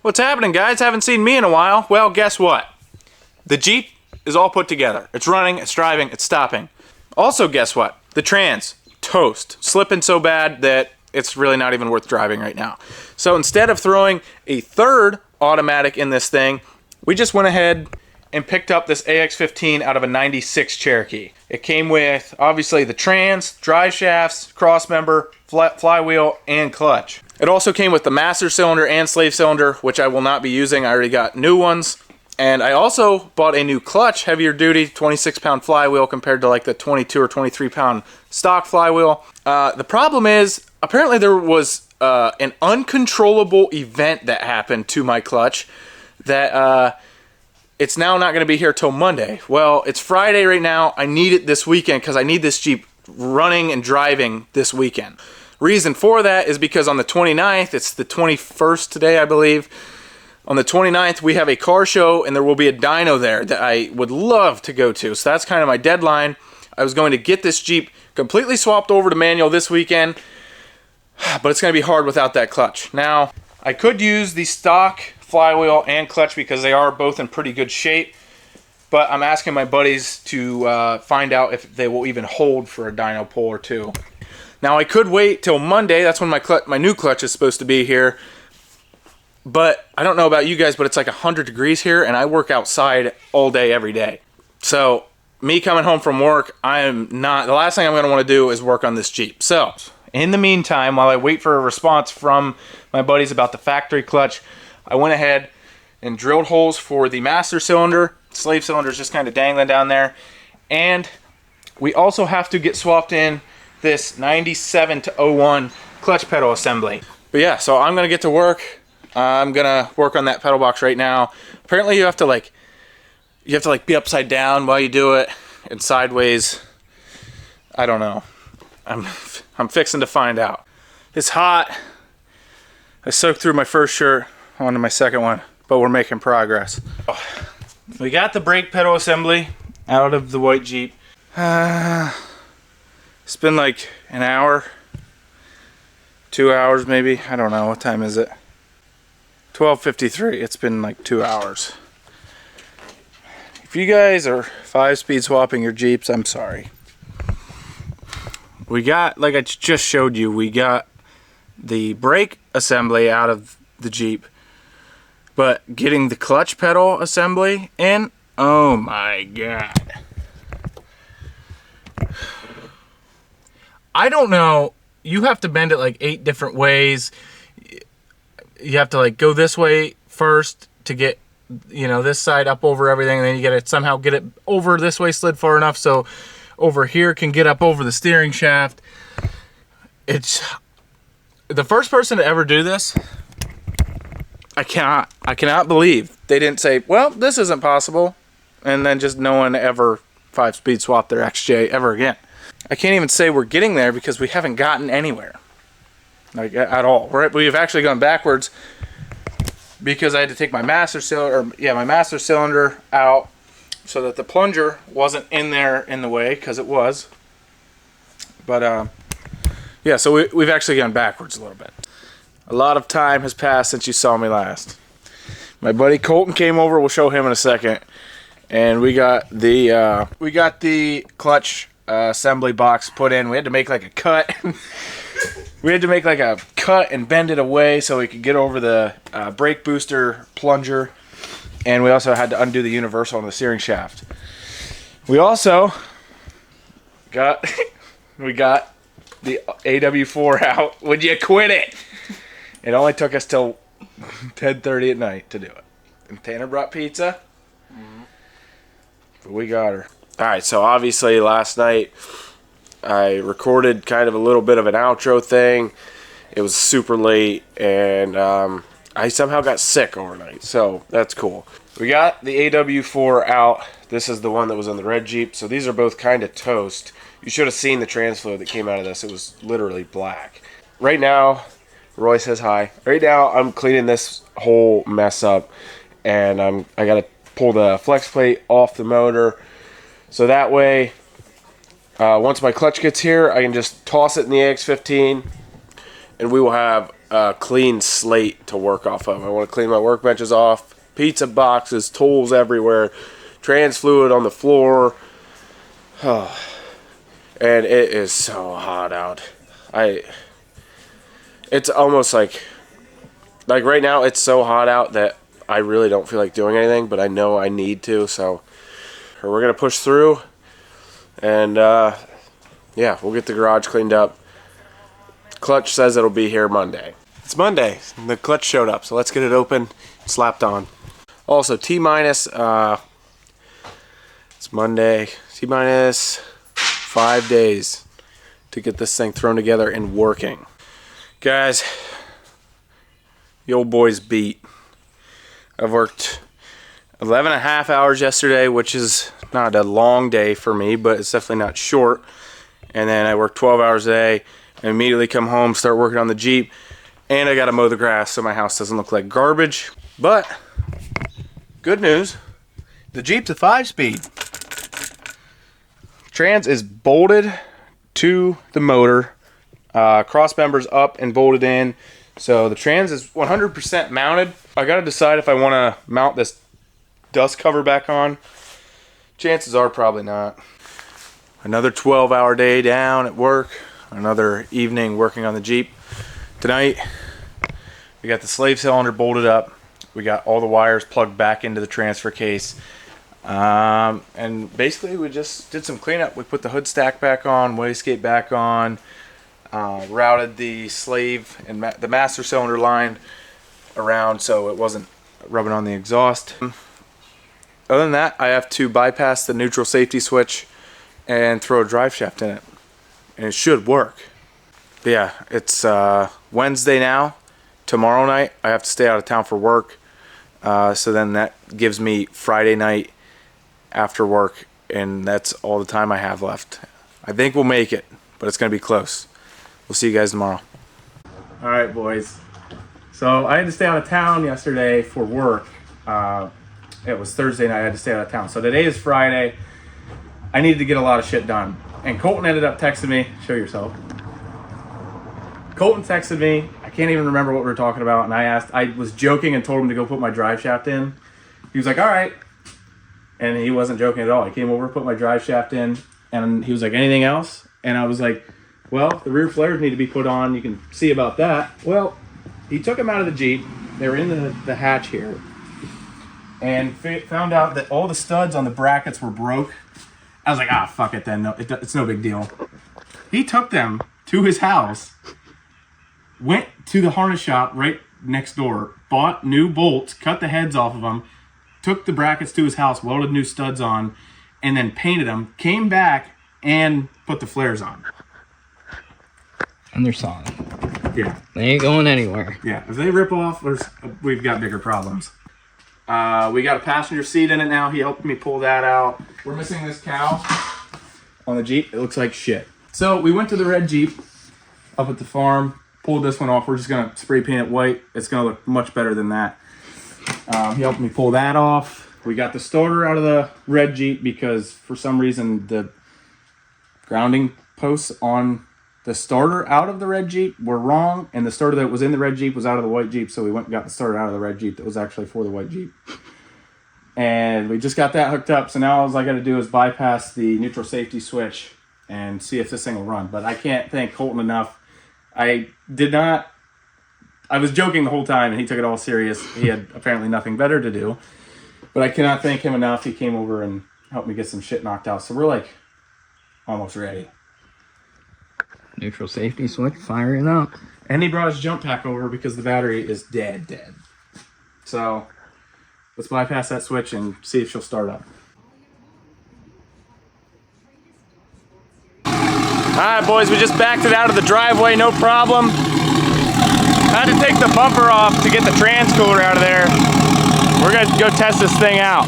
What's happening, guys? Haven't seen me in a while. Well, guess what? The Jeep is all put together. It's running, it's driving, it's stopping. Also, guess what? The trans, toast. Slipping so bad that it's really not even worth driving right now. So instead of throwing a third automatic in this thing, we just went ahead and picked up this AX15 out of a 96 Cherokee. It came with, obviously, the trans, drive shafts, cross member, flywheel, and clutch. It also came with the master cylinder and slave cylinder, which I will not be using. I already got new ones. And I also bought a new clutch, heavier duty, 26-pound flywheel compared to like the 22 or 23-pound stock flywheel. The problem is, apparently there was an uncontrollable event that happened to my clutch that it's now not going to be here till Monday. Well, it's Friday right now. I need it this weekend because I need this Jeep running and driving this weekend. Reason for that is because on the 29th, it's the 21st today, I believe. On the 29th, we have a car show, and there will be a dyno there that I would love to go to. So that's kind of my deadline. I was going to get this Jeep completely swapped over to manual this weekend, but it's going to be hard without that clutch. Now, I could use the stock flywheel and clutch because they are both in pretty good shape, but I'm asking my buddies to find out if they will even hold for a dyno pull or two. Now, I could wait till Monday. That's when my new clutch is supposed to be here. But I don't know about you guys, but it's like 100 degrees here, and I work outside all day, every day. So me coming home from work, the last thing I'm going to want to do is work on this Jeep. So in the meantime, while I wait for a response from my buddies about the factory clutch, I went ahead and drilled holes for the master cylinder. Slave cylinder is just kind of dangling down there. And we also have to get swapped in this 97 to 01 clutch pedal assembly. But yeah, so I'm going to get to work. I'm gonna work on that pedal box right now. Apparently you have to be upside down while you do it and sideways. I don't know. I'm fixing to find out. It's hot. I soaked through my first shirt onto my second one, but we're making progress. We got the brake pedal assembly out of the white Jeep. It's been like an hour, 2 hours maybe. I don't know. What time is it? 12:53. It's been like 2 hours. If you guys are 5-speed swapping your Jeeps, I'm sorry. We got, like I just showed you, we got the brake assembly out of the Jeep, but getting the clutch pedal assembly in, oh my god. I don't know. You have to bend it like 8 different ways. You have to like go this way first to get, this side up over everything, and then you gotta somehow get it over this way, slid far enough so over here can get up over the steering shaft. It's the first person to ever do this. I cannot believe they didn't say, well, this isn't possible, and then just no one ever 5-speed swapped their XJ ever again. I can't even say we're getting there because we haven't gotten anywhere. Like at all. We've actually gone backwards because I had to take my master cylinder out so that the plunger wasn't in there in the way, because it was. But yeah, so we've actually gone backwards a little bit. A lot of time has passed since you saw me last. My buddy Colton came over. We'll show him in a second, and we got the clutch assembly box put in. We had to make like a cut. We had to make like a cut and bend it away so we could get over the brake booster plunger. And we also had to undo the universal on the steering shaft. We also got the AW4 out. Would you quit it? It only took us till 10:30 at night to do it. And Tanner brought pizza. But we got her. Alright, so obviously last night I recorded kind of a little bit of an outro thing. It was super late, and I somehow got sick overnight, so that's cool. We got the AW4 out. This is the one that was on the red Jeep, so these are both kind of toast. You should have seen the trans fluid that came out of this. It was literally black. Right now, Roy says hi. Right now, I'm cleaning this whole mess up, and I got to pull the flex plate off the motor, so that way once my clutch gets here, I can just toss it in the AX15, and we will have a clean slate to work off of. I want to clean my workbenches off, pizza boxes, tools everywhere, trans fluid on the floor. Oh, and it is so hot out. It's almost like right now it's so hot out that I really don't feel like doing anything, but I know I need to, so we're going to push through, and yeah, we'll get the garage cleaned up. Clutch says it'll be here Monday. It's Monday. The clutch showed up, so let's get it open, slapped on. Also, T-minus, it's Monday, T-minus 5 days to get this thing thrown together and working. Guys, the old boy's beat. I've worked 11.5 hours yesterday, which is not a long day for me, but it's definitely not short. And then I worked 12 hours a day and immediately come home, start working on the Jeep, and I gotta mow the grass so my house doesn't look like garbage. But good news, the Jeep's a 5-speed. Trans is bolted to the motor, cross members up and bolted in. So the trans is 100% mounted. I gotta decide if I wanna mount this dust cover back on. Chances are probably not. Another 12-hour day down at work. Another evening working on the Jeep. Tonight, we got the slave cylinder bolted up. We got all the wires plugged back into the transfer case. And basically we just did some cleanup. We put the hood stack back on, wastegate back on, routed the slave and the master cylinder line around so it wasn't rubbing on the exhaust. Other than that, I have to bypass the neutral safety switch and throw a drive shaft in it, and it should work. But yeah, it's Wednesday now. Tomorrow night I have to stay out of town for work, so then that gives me Friday night after work, and that's all the time I have left. I think we'll make it, but it's gonna be close. We'll see you guys tomorrow. All right, boys. So I had to stay out of town yesterday for work. It was Thursday night. I had to stay out of town. So today is Friday. I needed to get a lot of shit done. And Colton ended up texting me. Show yourself. Colton texted me. I can't even remember what we were talking about. And I was joking and told him to go put my drive shaft in. He was like, all right. And he wasn't joking at all. He came over, put my drive shaft in. And he was like, anything else? And I was like, well, the rear flares need to be put on. You can see about that. Well, he took them out of the Jeep. They were in the hatch here. And found out that all the studs on the brackets were broke. I was like, fuck it then. No, it's no big deal. He took them to his house, went to the harness shop right next door, bought new bolts, cut the heads off of them, took the brackets to his house, welded new studs on, and then painted them, came back, and put the flares on. And they're solid. Yeah. They ain't going anywhere. Yeah, if they rip off, we've got bigger problems. We got a passenger seat in it now. He helped me pull that out. We're missing this cow on the Jeep. It looks like shit. So we went to the red Jeep up at the farm, pulled this one off. We're just going to spray paint it white. It's going to look much better than that. He helped me pull that off. We got the starter out of the red Jeep because for some reason the grounding posts on the starter out of the red Jeep were wrong, and the starter that was in the red Jeep was out of the white Jeep, so we went and got the starter out of the red Jeep that was actually for the white Jeep. And we just got that hooked up, so now all I got to do is bypass the neutral safety switch and see if this thing will run. But I can't thank Colton enough. I was joking the whole time, and he took it all serious. He had apparently nothing better to do. But I cannot thank him enough. He came over and helped me get some shit knocked out, so we're like almost ready. Neutral safety switch, fire it up. And he brought his jump pack over because the battery is dead. So let's bypass that switch and see if she'll start up. Alright boys, we just backed it out of the driveway, no problem. Had to take the bumper off to get the trans cooler out of there. We're gonna go test this thing out.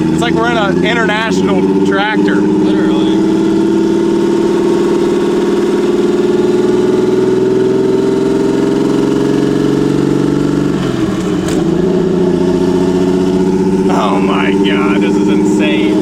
It's like we're in an international tractor. Literally. Oh my God, this is insane.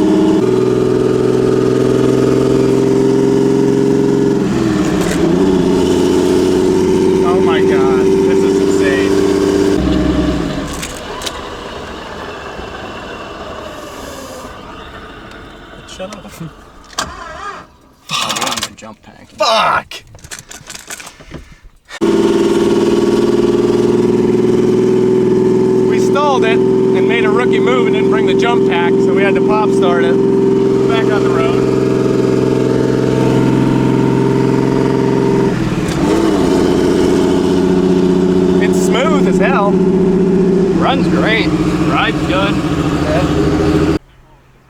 rookie move and didn't bring the jump pack, so we had to pop start it. Back on the road. It's smooth as hell. Runs great. Ride's good. Yeah.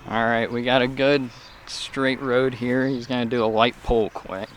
All right, we got a good straight road here. He's gonna do a light pull quick.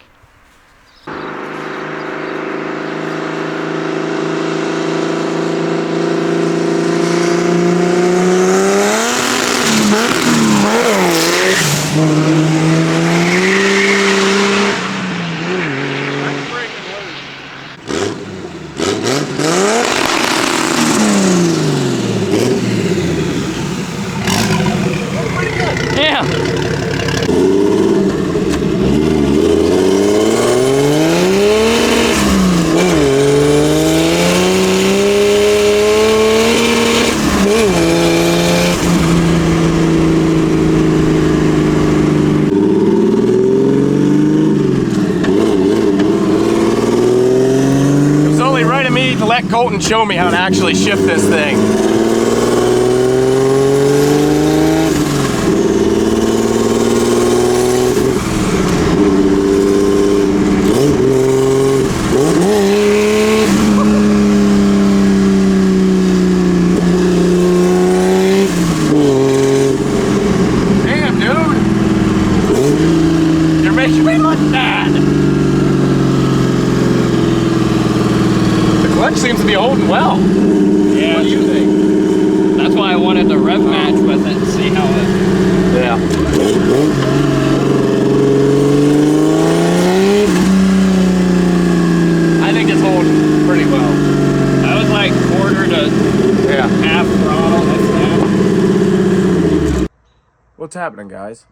Colton show me how to actually shift this thing. Damn, dude. You're making me look bad. Clutch seems to be holding well. Yeah. What do you think? That's why I wanted to rev match with it and see how it... Yeah. I think it's holding pretty well. I was like quarter to half throttle. That's that. What's happening, guys?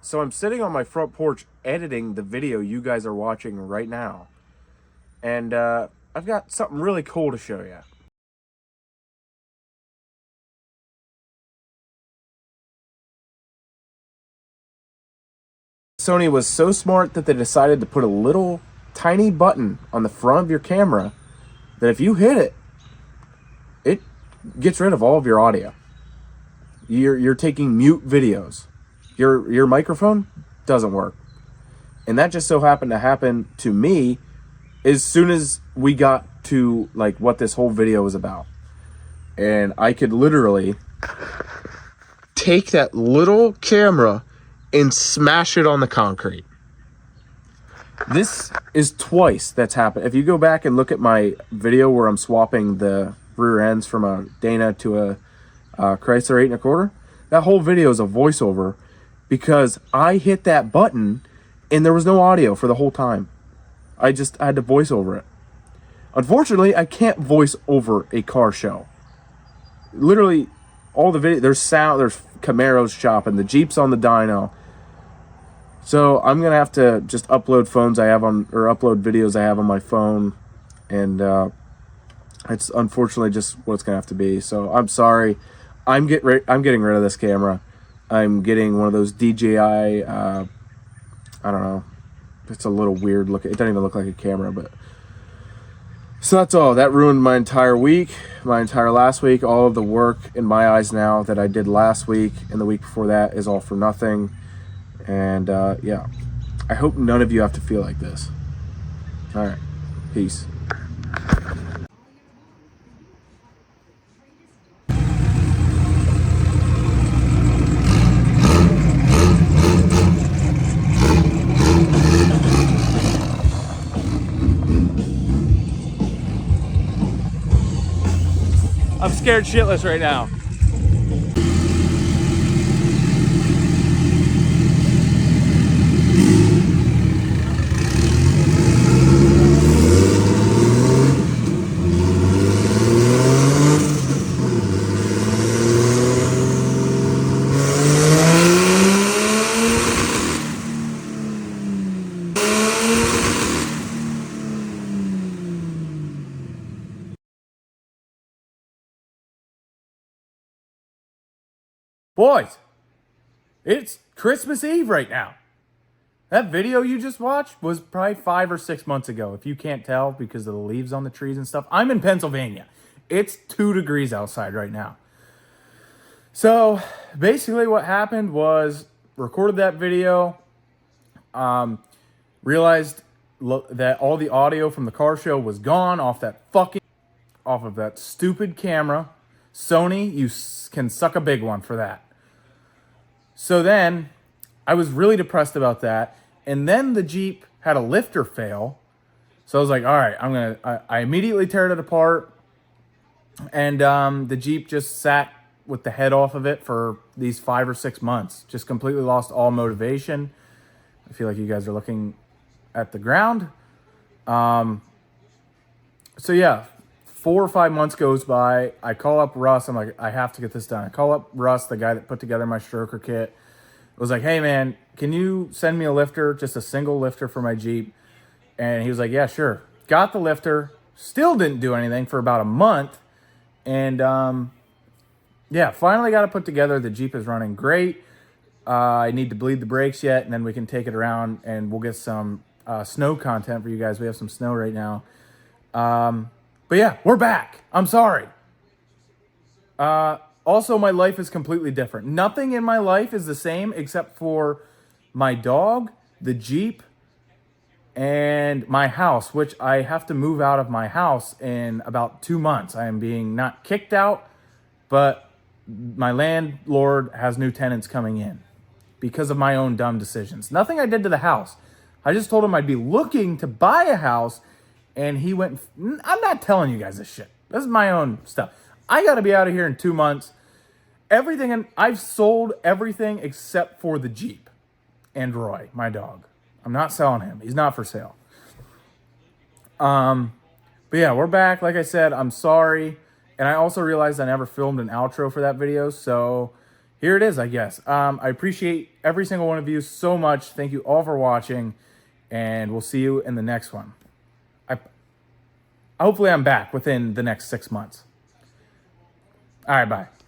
So I'm sitting on my front porch editing the video you guys are watching right now. And, I've got something really cool to show you. Sony was so smart that they decided to put a little tiny button on the front of your camera that if you hit it, it gets rid of all of your audio. You're taking mute videos. Your microphone doesn't work. And that just so happened to happen to me as soon as we got to like what this whole video was about. And I could literally take that little camera and smash it on the concrete. This is twice that's happened. If you go back and look at my video where I'm swapping the rear ends from a Dana to a Chrysler 8 1/4, that whole video is a voiceover because I hit that button and there was no audio for the whole time. I had to voice over it. Unfortunately, I can't voice over a car show. Literally, all the video, there's sound, there's Camaros chopping, the Jeep's on the dyno. So I'm gonna have to just upload upload videos I have on my phone, and it's unfortunately just what it's gonna have to be. So I'm sorry. I'm getting rid of this camera. I'm getting one of those DJI. I don't know. It's a little weird looking. It doesn't even look like a camera, but. So that's all. That ruined my entire week, my entire last week. All of the work in my eyes now that I did last week and the week before that is all for nothing. And yeah, I hope none of you have to feel like this. All right, peace. I'm scared shitless right now. Boys, it's Christmas Eve right now. That video you just watched was probably 5 or 6 months ago, if you can't tell because of the leaves on the trees and stuff. I'm in Pennsylvania. It's 2 degrees outside right now. So basically what happened was recorded that video, realized that all the audio from the car show was gone off of that stupid camera. Sony, you can suck a big one for that. So then I was really depressed about that. And then the Jeep had a lifter fail. So I was like, all right, I immediately tear it apart. And the Jeep just sat with the head off of it for these 5 or 6 months. Just completely lost all motivation. I feel like you guys are looking at the ground. So yeah, 4 or 5 months goes by. I call up Russ. I'm like, I have to get this done. I call up Russ, the guy that put together my stroker kit. I was like, hey man, can you send me a lifter, just a single lifter for my Jeep? And he was like, yeah, sure. Got the lifter. Still didn't do anything for about a month. And yeah, finally got it put together. The Jeep is running great. I need to bleed the brakes yet, and then we can take it around and we'll get some snow content for you guys. We have some snow right now. But yeah, we're back. I'm sorry. Also, my life is completely different. Nothing in my life is the same except for my dog, the Jeep, and my house, which I have to move out of my house in about 2 months. I am being not kicked out, but my landlord has new tenants coming in because of my own dumb decisions. Nothing I did to the house. I just told him I'd be looking to buy a house, and he went, I'm not telling you guys this shit. This is my own stuff. I got to be out of here in 2 months. I've sold everything except for the Jeep and Roy, my dog. I'm not selling him. He's not for sale. But yeah, we're back. Like I said, I'm sorry. And I also realized I never filmed an outro for that video. So here it is, I guess. I appreciate every single one of you so much. Thank you all for watching. And we'll see you in the next one. Hopefully I'm back within the next 6 months. All right, bye.